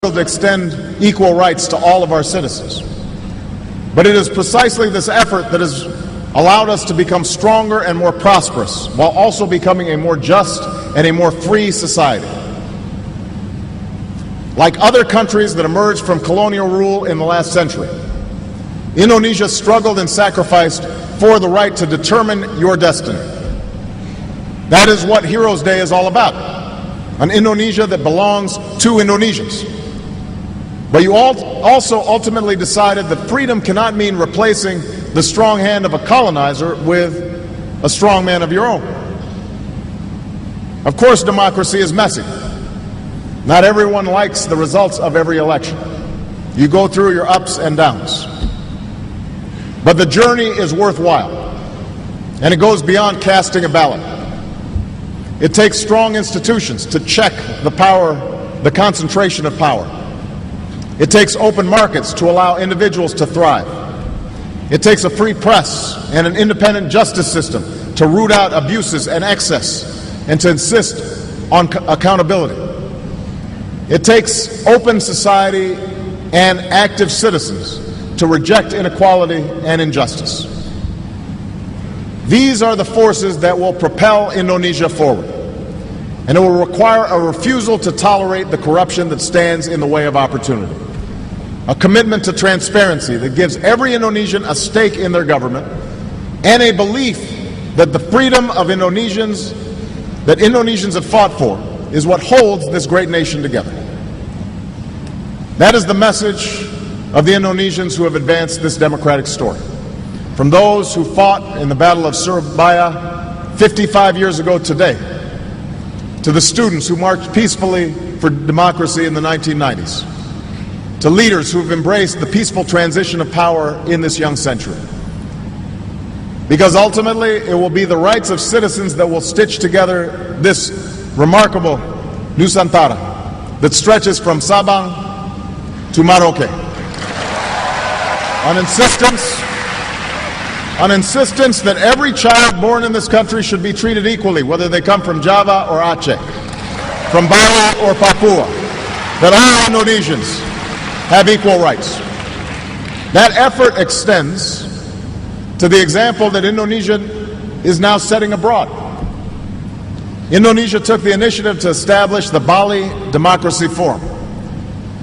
to extend equal rights to all of our citizens. But it is precisely this effort that has allowed us to become stronger and more prosperous, while also becoming a more just and a more free society. Like other countries that emerged from colonial rule in the last century, Indonesia struggled and sacrificed for the right to determine your destiny. That is what Heroes Day is all about, an Indonesia that belongs to Indonesians. But you also ultimately decided that freedom cannot mean replacing the strong hand of a colonizer with a strong man of your own. Of course, democracy is messy. Not everyone likes the results of every election. You go through your ups and downs. But the journey is worthwhile, and it goes beyond casting a ballot. It takes strong institutions to check the concentration of power. It takes open markets to allow individuals to thrive. It takes a free press and an independent justice system to root out abuses and excess and to insist on accountability. It takes open society and active citizens to reject inequality and injustice. These are the forces that will propel Indonesia forward, and it will require a refusal to tolerate the corruption that stands in the way of opportunity. A commitment to transparency that gives every Indonesian a stake in their government, and a belief that the freedom of Indonesians have fought for is what holds this great nation together. That is the message of the Indonesians who have advanced this democratic story. From those who fought in the Battle of Surabaya 55 years ago today, to the students who marched peacefully for democracy in the 1990s, to leaders who have embraced the peaceful transition of power in this young century. Because ultimately, it will be the rights of citizens that will stitch together this remarkable Nusantara that stretches from Sabang to Merauke. On insistence that every child born in this country should be treated equally, whether they come from Java or Aceh, from Bali or Papua, that all Indonesians have equal rights. That effort extends to the example that Indonesia is now setting abroad. Indonesia took the initiative to establish the Bali Democracy Forum,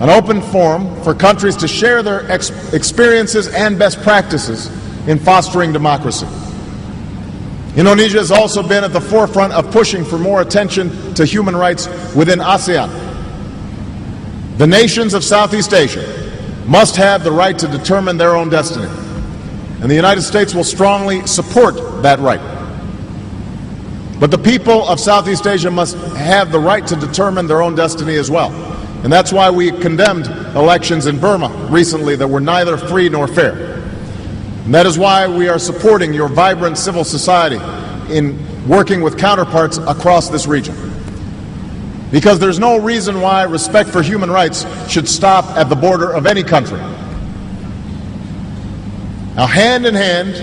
an open forum for countries to share their experiences and best practices in fostering democracy. Indonesia has also been at the forefront of pushing for more attention to human rights within ASEAN. The nations of Southeast Asia must have the right to determine their own destiny, and the United States will strongly support that right. But the people of Southeast Asia must have the right to determine their own destiny as well. And that's why we condemned elections in Burma recently that were neither free nor fair. And that is why we are supporting your vibrant civil society in working with counterparts across this region. Because there's no reason why respect for human rights should stop at the border of any country. Now, hand in hand,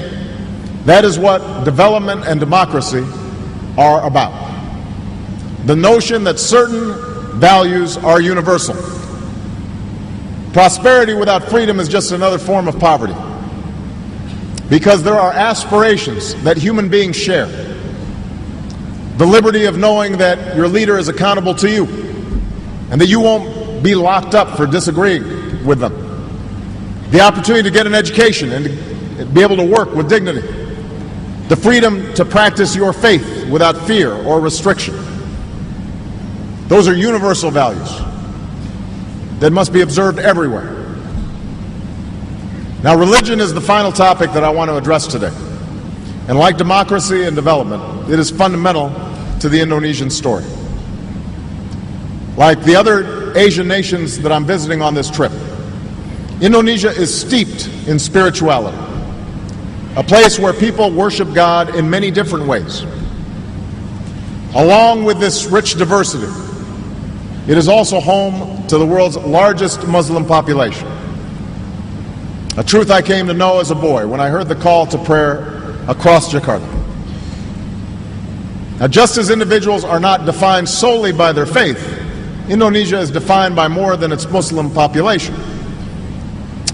that is what development and democracy are about. The notion that certain values are universal. Prosperity without freedom is just another form of poverty. Because there are aspirations that human beings share. The liberty of knowing that your leader is accountable to you, and that you won't be locked up for disagreeing with them. The opportunity to get an education and to be able to work with dignity. The freedom to practice your faith without fear or restriction. Those are universal values that must be observed everywhere. Now, religion is the final topic that I want to address today. And like democracy and development, it is fundamental to the Indonesian story. Like the other Asian nations that I'm visiting on this trip, Indonesia is steeped in spirituality, a place where people worship God in many different ways. Along with this rich diversity, it is also home to the world's largest Muslim population. A truth I came to know as a boy when I heard the call to prayer across Jakarta. Now, just as individuals are not defined solely by their faith, Indonesia is defined by more than its Muslim population.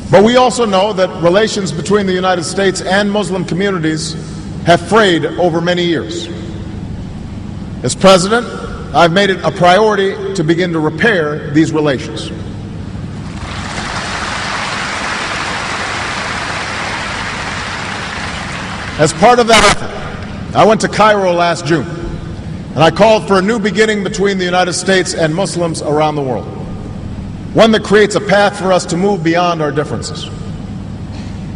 But we also know that relations between the United States and Muslim communities have frayed over many years. As president, I've made it a priority to begin to repair these relations. As part of that effort, I went to Cairo last June, and I called for a new beginning between the United States and Muslims around the world, one that creates a path for us to move beyond our differences.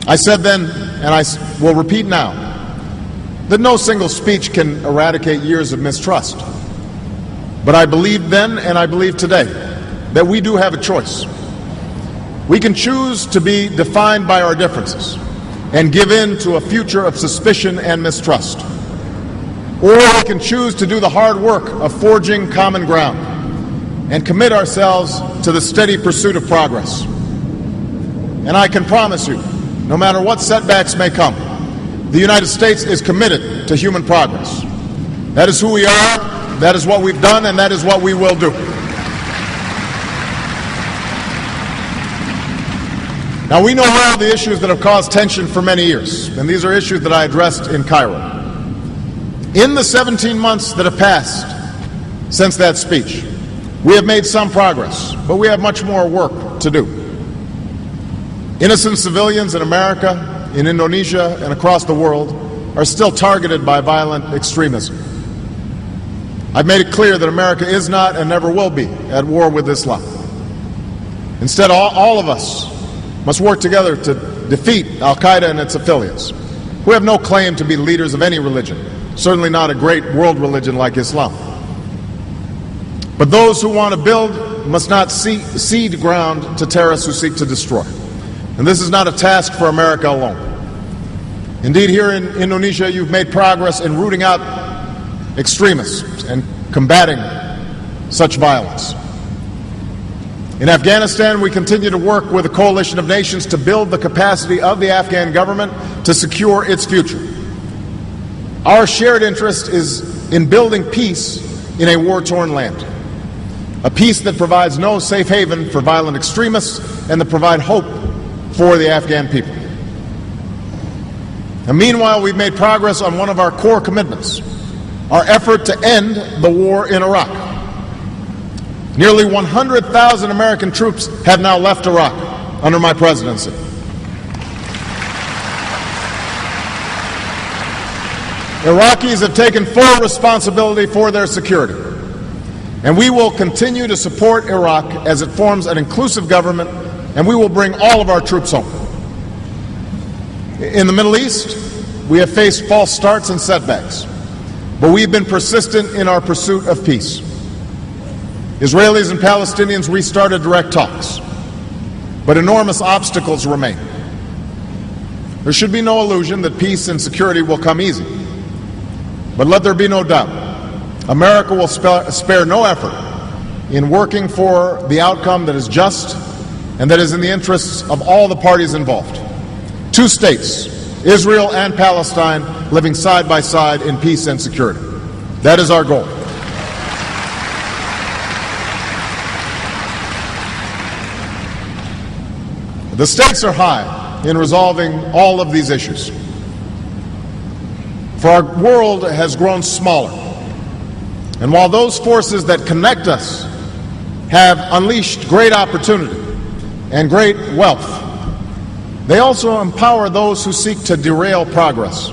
I said then, and I will repeat now, that no single speech can eradicate years of mistrust. But I believed then, and I believe today, that we do have a choice. We can choose to be defined by our differences and give in to a future of suspicion and mistrust. Or we can choose to do the hard work of forging common ground and commit ourselves to the steady pursuit of progress. And I can promise you, no matter what setbacks may come, the United States is committed to human progress. That is who we are, that is what we've done, and that is what we will do. Now, we know all the issues that have caused tension for many years, and these are issues that I addressed in Cairo. In the 17 months that have passed since that speech, we have made some progress, but we have much more work to do. Innocent civilians in America, in Indonesia, and across the world are still targeted by violent extremism. I've made it clear that America is not and never will be at war with Islam. Instead, all of us must work together to defeat Al-Qaeda and its affiliates, who have no claim to be leaders of any religion, certainly not a great world religion like Islam. But those who want to build must not cede ground to terrorists who seek to destroy. And this is not a task for America alone. Indeed, here in Indonesia, you've made progress in rooting out extremists and combating such violence. In Afghanistan, we continue to work with a coalition of nations to build the capacity of the Afghan government to secure its future. Our shared interest is in building peace in a war-torn land, a peace that provides no safe haven for violent extremists and that provide hope for the Afghan people. And meanwhile, we've made progress on one of our core commitments, our effort to end the war in Iraq. Nearly 100,000 American troops have now left Iraq under my presidency. Iraqis have taken full responsibility for their security, and we will continue to support Iraq as it forms an inclusive government, and we will bring all of our troops home. In the Middle East, we have faced false starts and setbacks, but we've been persistent in our pursuit of peace. Israelis and Palestinians restarted direct talks, but enormous obstacles remain. There should be no illusion that peace and security will come easy, but let there be no doubt, America will spare no effort in working for the outcome that is just and that is in the interests of all the parties involved. Two states, Israel and Palestine, living side by side in peace and security. That is our goal. The stakes are high in resolving all of these issues. For our world has grown smaller. And while those forces that connect us have unleashed great opportunity and great wealth, they also empower those who seek to derail progress.